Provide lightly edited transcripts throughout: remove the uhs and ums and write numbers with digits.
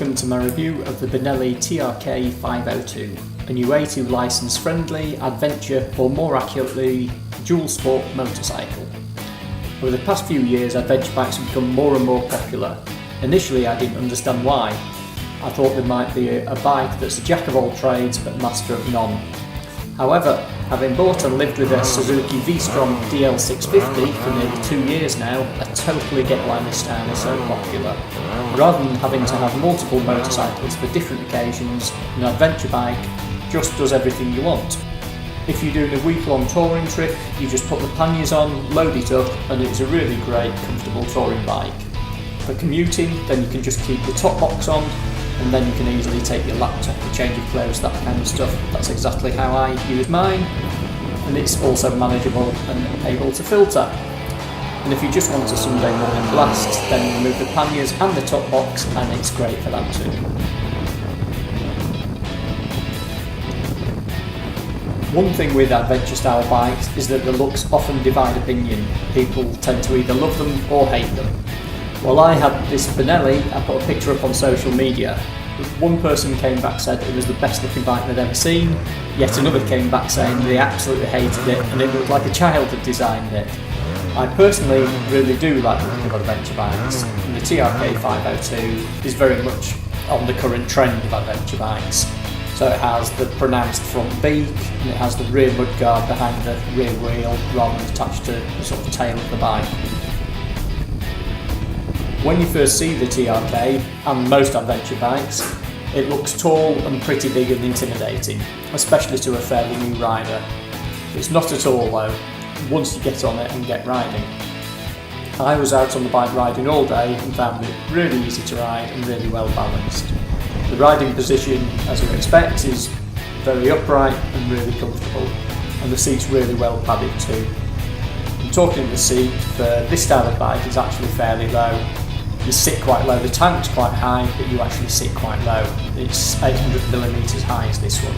welcome to my review of the Benelli TRK 502, a new A2 licence friendly, adventure, or more accurately, dual sport motorcycle. Over the past few years, adventure bikes have become more and more popular. Initially I didn't understand why. I thought there might be a bike that's a jack of all trades but master of none. However, having bought and lived with a Suzuki V-Strom DL650 for nearly 2 years now, I totally get why this style is so popular. Rather than having to have multiple motorcycles for different occasions, an adventure bike just does everything you want. If you're doing a week-long touring trip, you just put the panniers on, load it up, and it's a really great, comfortable touring bike. For commuting, then you can just keep the top box on, and then you can easily take your laptop, a change of clothes, that kind of stuff. That's exactly how I use mine, and it's also manageable and able to filter. And if you just want a Sunday morning blast, then remove the panniers and the top box, and it's great for that too. One thing with adventure style bikes is that the looks often divide opinion. People tend to either love them or hate them. Well, I had this Benelli, I put a picture up on social media. One person came back said it was the best looking bike they'd ever seen, yet another came back saying they absolutely hated it and it looked like a child had designed it. I personally really do like the look of adventure bikes, and the TRK 502 is very much on the current trend of adventure bikes. So it has the pronounced front beak, and it has the rear mudguard behind the rear wheel rather than attached to the sort of tail of the bike. When you first see the TRK, and most adventure bikes, it looks tall and pretty big and intimidating, especially to a fairly new rider. It's not at all though, once you get on it and get riding. I was out on the bike riding all day and found it really easy to ride and really well balanced. The riding position, as you expect, is very upright and really comfortable, and the seat's really well padded too. And talking of the seat, for this style of bike is actually fairly low. You sit quite low, the tank's quite high, but you actually sit quite low. It's 800mm high is this one.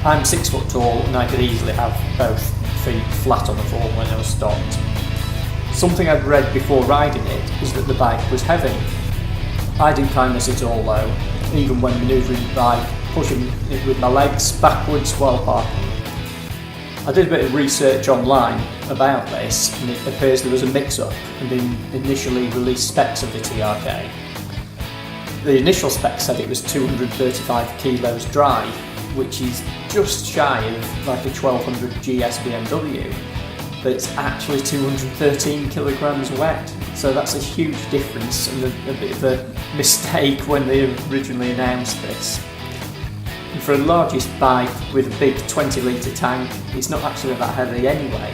I'm 6 foot tall and I could easily have both feet flat on the floor when I was stopped. Something I'd read before riding it is that the bike was heavy. I didn't find this at all though, even when manoeuvring the bike, pushing it with my legs backwards while parking. I did a bit of research online about this, and it appears there was a mix-up in the initially released specs of the TRK. The initial spec said it was 235 kilos dry, which is just shy of like a 1200 GS BMW, but it's actually 213 kilograms wet, so that's a huge difference and a bit of a mistake when they originally announced this. And for a largest bike with a big 20 litre tank, it's not actually that heavy anyway.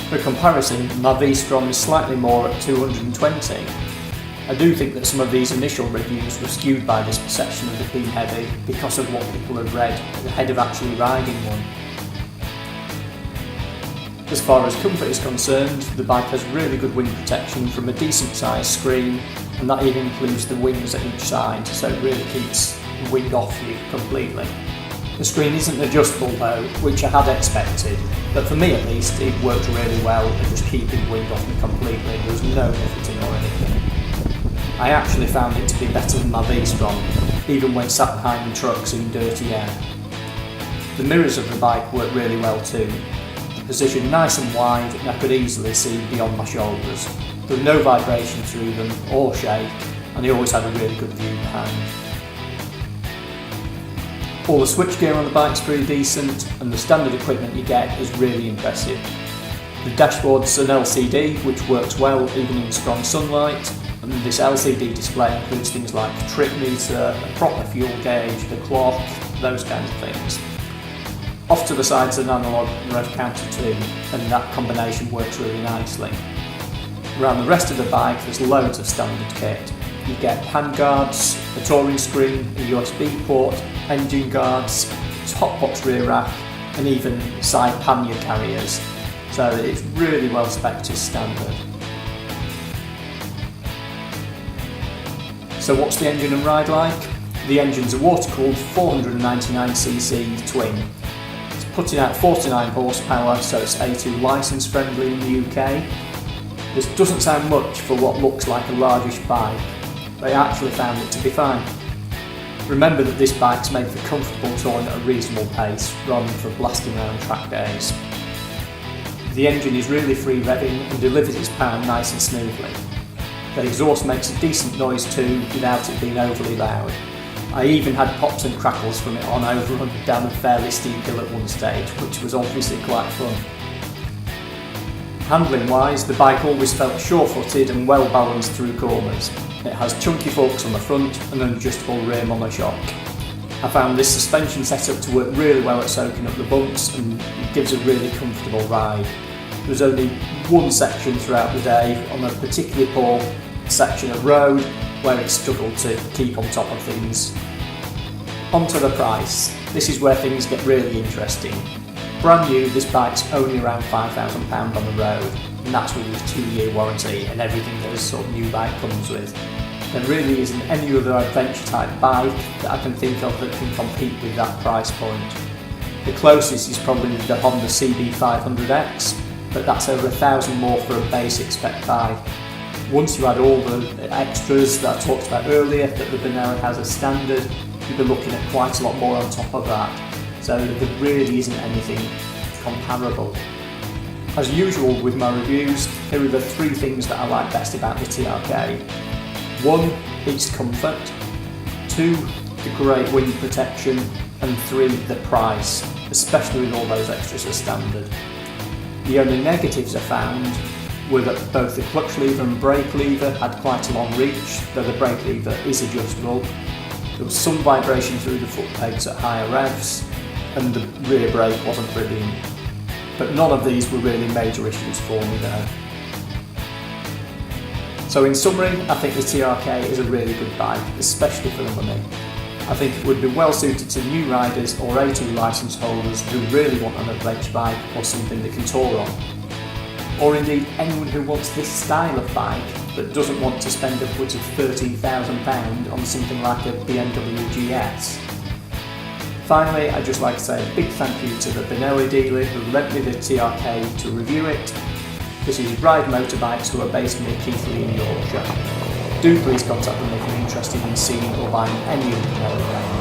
For comparison, my V-Strom is slightly more at 220. I do think that some of these initial reviews were skewed by this perception of it being heavy because of what people have read ahead of actually riding one. As far as comfort is concerned, the bike has really good wind protection from a decent sized screen, and that even includes the wings at each side, so it really keeps the wind off you completely. The screen isn't adjustable though, which I had expected, but for me at least it worked really well at just keeping wind off me completely. There was no buffeting or anything. I actually found it to be better than my V-Strom, even when sat behind the trucks in dirty air. The mirrors of the bike work really well too. Positioned nice and wide, and I could easily see beyond my shoulders. There was no vibration through them or shake, and they always had a really good view behind. All the switchgear on the bike's pretty decent, and the standard equipment you get is really impressive. The dashboard's an LCD, which works well even in strong sunlight, and this LCD display includes things like a trip meter, a proper fuel gauge, the clock, those kinds of things. Off to the side's an analog rev counter too, and that combination works really nicely. Around the rest of the bike there's loads of standard kit. You get handguards, a touring screen, a USB port, engine guards, top box rear rack, and even side pannier carriers. So it's really well spec'd as standard. So what's the engine and ride like? The engine's a water-cooled 499cc twin. Putting out 49 horsepower, so it's A2 licence friendly in the UK. This doesn't sound much for what looks like a largish bike, but I actually found it to be fine. Remember that this bike's made for comfortable touring at a reasonable pace rather than for blasting around track days. The engine is really free revving and delivers its power nice and smoothly. The exhaust makes a decent noise too without it being overly loud. I even had pops and crackles from it on overrun down a fairly steep hill at one stage, which was obviously quite fun. Handling wise, the bike always felt sure-footed and well balanced through corners. It has chunky forks on the front and an adjustable rear monoshock. I found this suspension setup to work really well at soaking up the bumps and it gives a really comfortable ride. There was only one section throughout the day on a particularly poor section of road where it struggled to keep on top of things. Onto the price. This is where things get really interesting. Brand new, this bike's only around £5,000 on the road, and that's with a 2-year warranty and everything that a sort of new bike comes with. There really isn't any other adventure type bike that I can think of that can compete with that price point. The closest is probably the Honda CB500X, but that's over £1,000 more for a basic spec bike. Once you add all the extras that I talked about earlier that the Benelli has as standard, you'll be looking at quite a lot more on top of that. So there really isn't anything comparable. As usual with my reviews, here are the 3 things that I like best about the TRK. 1, its comfort. 2, the great wind protection. And 3, the price, especially with all those extras as standard. The only negatives I found were that both the clutch lever and brake lever had quite a long reach, though the brake lever is adjustable. There was some vibration through the foot pegs at higher revs, and the rear brake wasn't brilliant. But none of these were really major issues for me though. So in summary, I think the TRK is a really good bike, especially for the money. I think it would be well suited to new riders or A2 licence holders who really want an adventure bike or something they can tour on. Or indeed anyone who wants this style of bike but doesn't want to spend upwards of £13,000 on something like a BMW GS. Finally, I'd just like to say a big thank you to the Benelli dealer who lent me the TRK to review it. This is Ride Motorbikes, who are based near Keighley in Yorkshire. Do please contact them if you're interested in seeing or buying any of the Benelli brands.